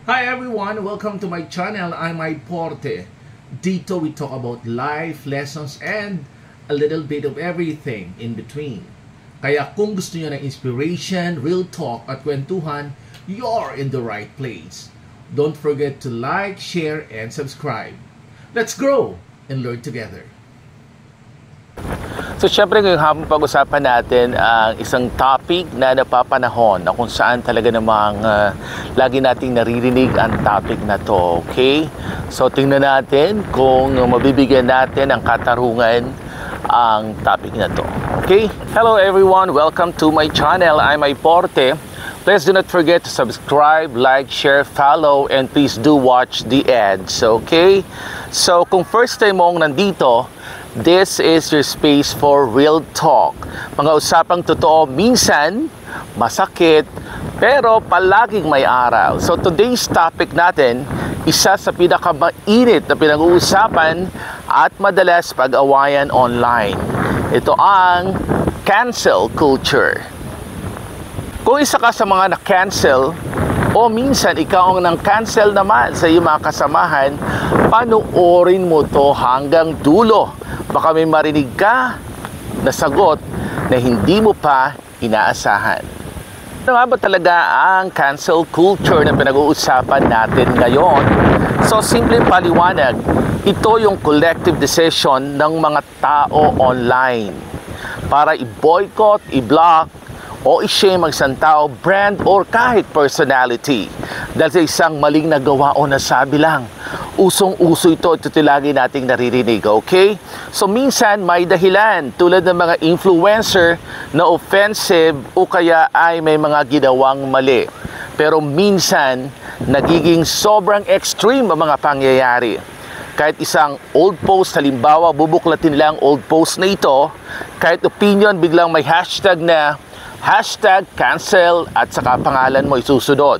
Hi everyone! Welcome to my channel. I'm Porte. Dito we talk about life, lessons, and a little bit of everything in between. Kaya kung gusto niyo ng inspiration, real talk at kwentuhan, you're in the right place. Don't forget to like, share, and subscribe. Let's grow and learn together. So syempre ngayong hapon pag-usapan natin ang isang topic na napapanahon na kung saan talaga namang lagi nating naririnig ang topic na to, okay? So tingnan natin kung mabibigyan natin ng katarungan ang topic na to, okay? Hello everyone, welcome to my channel. I'm Porte. Please do not forget to subscribe, like, share, follow, and please do watch the ads, okay? So kung first time mong nandito, this is your space for real talk. Mga usapang totoo, minsan masakit, pero palaging may araw. So today's topic natin, isa sa pinakamainit na pinag-uusapan at madalas pag-awayan online. Ito ang cancel culture. Kung isa ka sa mga na-cancel, o minsan ikaw ang nang-cancel naman sa iyong mga kasamahan, panoorin mo to hanggang dulo. Baka may marinig ka na sagot na hindi mo pa inaasahan. Ano nga ba talaga ang cancel culture na pinag-uusapan natin ngayon? So, simpleng paliwanag, ito yung collective decision ng mga tao online para i-boycott, i-block, o i-shame ang isang tao, brand, or kahit personality dahil sa isang maling nagawa o nasabi lang. Usong-uso ito lagi nating naririnig, okay? So minsan may dahilan tulad ng mga influencer na offensive o kaya ay may mga ginawang mali. Pero minsan nagiging sobrang extreme ang mga pangyayari. Kahit isang old post, halimbawa bubuklatin nila ang old post na ito, kahit opinion biglang may hashtag na #cancel at saka pangalan mo isusunod.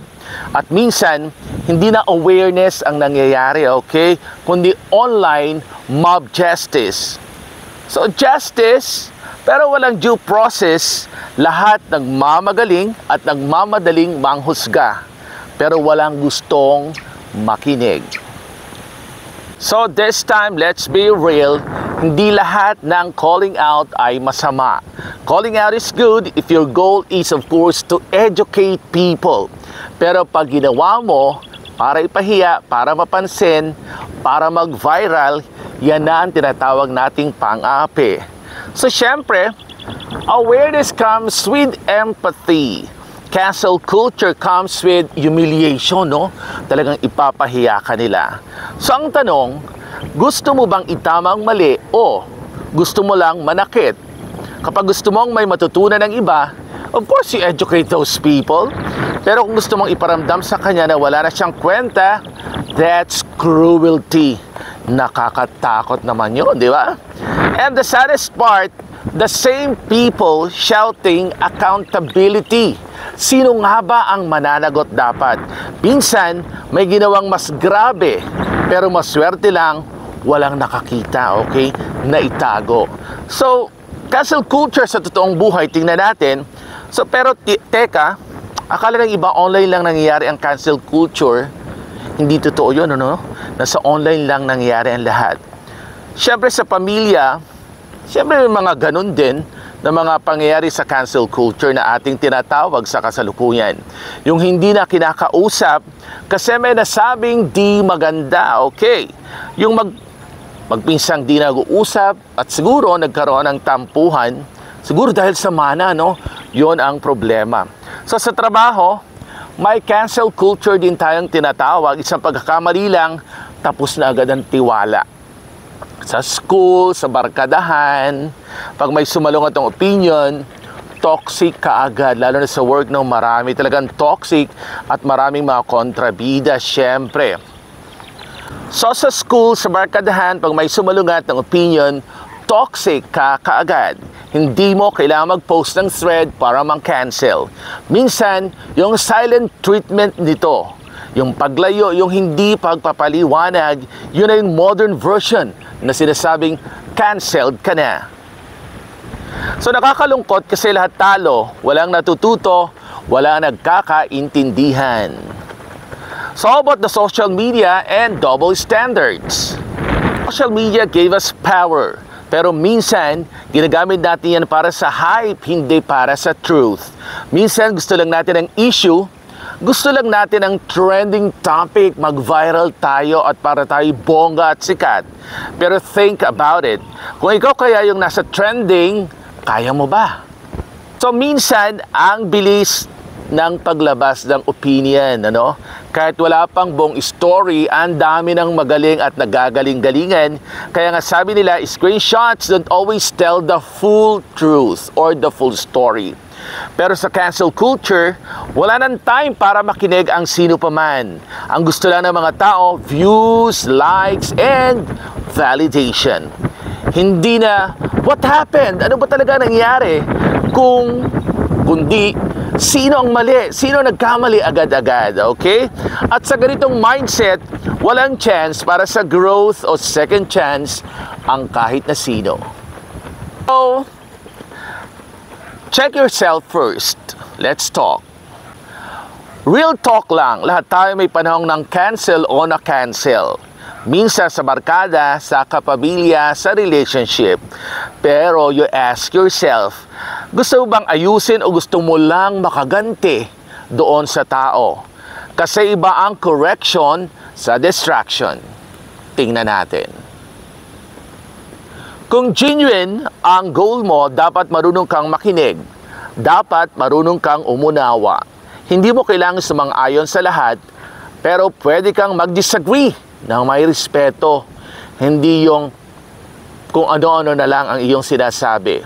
At minsan, hindi na awareness ang nangyayari, okay? Kundi online mob justice. So justice, pero walang due process, lahat nagmamagaling at nagmamadaling manghusga. Pero walang gustong makinig. So this time, let's be real, hindi lahat ng calling out ay masama. Calling out is good if your goal is of course to educate people. Pero pag ginawa mo para ipahiya, para mapansin, para mag-viral, yan na ang tinatawag nating pang-aapi. So syempre, awareness comes with empathy. Cancel culture comes with humiliation, no? Talagang ipapahiya ka nila. So ang tanong, gusto mo bang itama ang mali o gusto mo lang manakit? Kapag gusto mong may matutunan ng iba, of course you educate those people. Pero kung gusto mong iparamdam sa kanya na wala na siyang kwenta, that's cruelty. Nakakatakot naman yun, di ba? And the saddest part, the same people shouting accountability. Sino nga ba ang mananagot dapat? Minsan, may ginawang mas grabe, pero maswerte lang, walang nakakita, okay? Na itago. So, cancel culture sa totoong buhay, tingnan natin. So, pero teka, akala ng iba online lang nangyayari ang cancel culture. Hindi totoo yun, ano? Nasa online lang nangyayari ang lahat. Siyempre sa pamilya, siyempre may mga ganun din na mga pangyayari sa cancel culture na ating tinatawag sa kasalukuyan. Yung hindi na kinakausap kasi may nasabing di maganda, okay? Yung magpinsang di nag-uusap at siguro nagkaroon ng tampuhan, siguro dahil sa mana, no? Yon ang problema. So sa trabaho, may cancel culture din tayong tinatawag. Isang pagkakamali lang, tapos na agad ang tiwala. Sa school, sa barkadahan, pag may sumalungat ng opinion, toxic kaagad. Lalo na sa work, no, marami talagang toxic at maraming mga kontrabida, syempre. So sa school, sa barkadahan, pag may sumalungat ng opinion, toxic ka kaagad. Hindi mo kailangan mag-post ng thread para mang-cancel. Minsan, yung silent treatment nito, yung paglayo, yung hindi pagpapaliwanag, yun na yung modern version na sinasabing canceled ka na. So nakakalungkot kasi lahat talo, walang natututo, walang nagkakaintindihan. So how about the social media and double standards? Social media gave us power, pero minsan ginagamit natin yan para sa hype, hindi para sa truth. Minsan gusto lang natin ng issue, gusto lang natin ng trending topic, mag-viral tayo at para tayo bongga at sikat. Pero think about it, kung ikaw kaya yung nasa trending, kaya mo ba? So minsan, ang bilis ng paglabas ng opinion, ano? Kahit wala pang buong story, ang dami ng magaling at nagagaling-galingan. Kaya nga sabi nila, screenshots don't always tell the full truth or the full story. Pero sa cancel culture, wala nang time para makinig ang sino pa man. Ang gusto lang ng mga tao, views, likes, and validation. Hindi na, what happened? Ano ba talaga nangyari? Kundi, sino ang mali? Sino nagkamali agad-agad? Okay? At sa ganitong mindset, walang chance para sa growth o second chance ang kahit na sino. So, check yourself first. Let's talk. Real talk lang. Lahat tayo may panahong ng cancel o na-cancel. Minsan sa barkada, sa kapamilya, sa relationship. Pero you ask yourself, gusto mo bang ayusin o gusto mo lang makaganti doon sa tao? Kasi iba ang correction sa distraction. Tingnan natin. Kung genuine ang goal mo, dapat marunong kang makinig. Dapat marunong kang umunawa. Hindi mo kailangan sumang-ayon sa lahat, pero pwede kang mag-disagree ng may respeto. Hindi yung kung ano-ano na lang ang iyong sinasabi.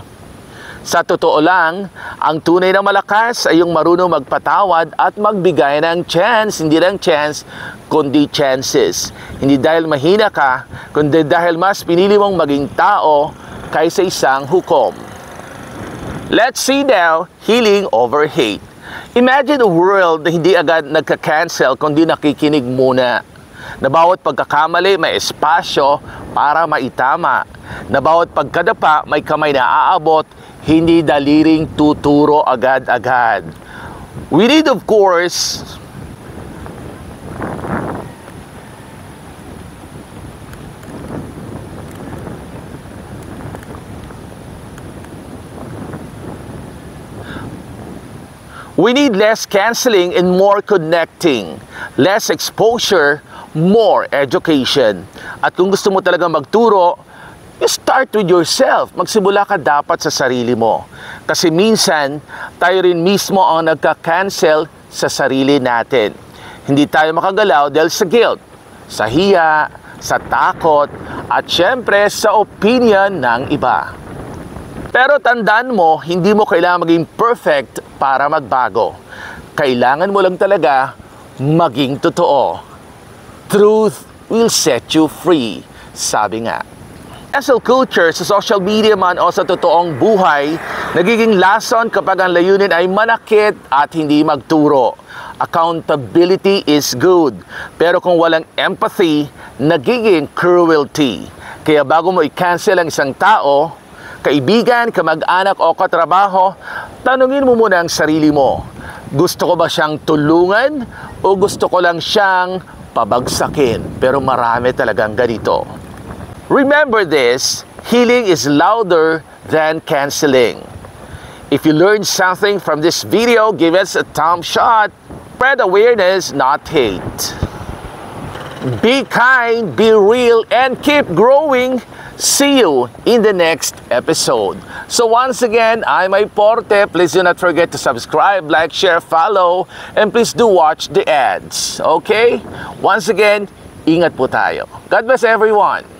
Sa totoo lang, ang tunay na malakas ay yung marunong magpatawad at magbigay ng chance. Hindi lang chance, kundi chances. Hindi dahil mahina ka, kundi dahil mas pinili mong maging tao kaysa isang hukom. Let's see now, healing over hate. Imagine a world na hindi agad nagka-cancel kundi nakikinig muna. Na bawat pagkakamali may espasyo para maitama. Na bawat pagkadapa may kamay na aabot, hindi daliring tuturo agad-agad. We need, of course, less canceling and more connecting. Less exposure, more education. At kung gusto mo talaga magturo, you start with yourself. Magsimula ka dapat sa sarili mo. Kasi minsan, tayo rin mismo ang nagka-cancel sa sarili natin. Hindi tayo makagalaw dahil sa guilt, sa hiya, sa takot, at syempre sa opinion ng iba. Pero tandaan mo, hindi mo kailangan maging perfect para magbago. Kailangan mo lang talaga maging totoo. Truth will set you free, sabi nga. Cancel culture sa social media man o sa totoong buhay, nagiging lason kapag ang layunin ay manakit at hindi magturo. Accountability is good, pero kung walang empathy, nagiging cruelty. Kaya bago mo i-cancel ang isang tao, kaibigan, kamag-anak o katrabaho, tanungin mo muna ang sarili mo. Gusto ko ba siyang tulungan o gusto ko lang siyang pabagsakin? Pero marami talagang ganito. Remember this, healing is louder than canceling. If you learned something from this video, give us a thumb shot. Spread awareness, not hate. Be kind, be real, and keep growing. See you in the next episode. So once again, I'm Porte. Please do not forget to subscribe, like, share, follow, and please do watch the ads. Okay? Once again, ingat po tayo. God bless everyone.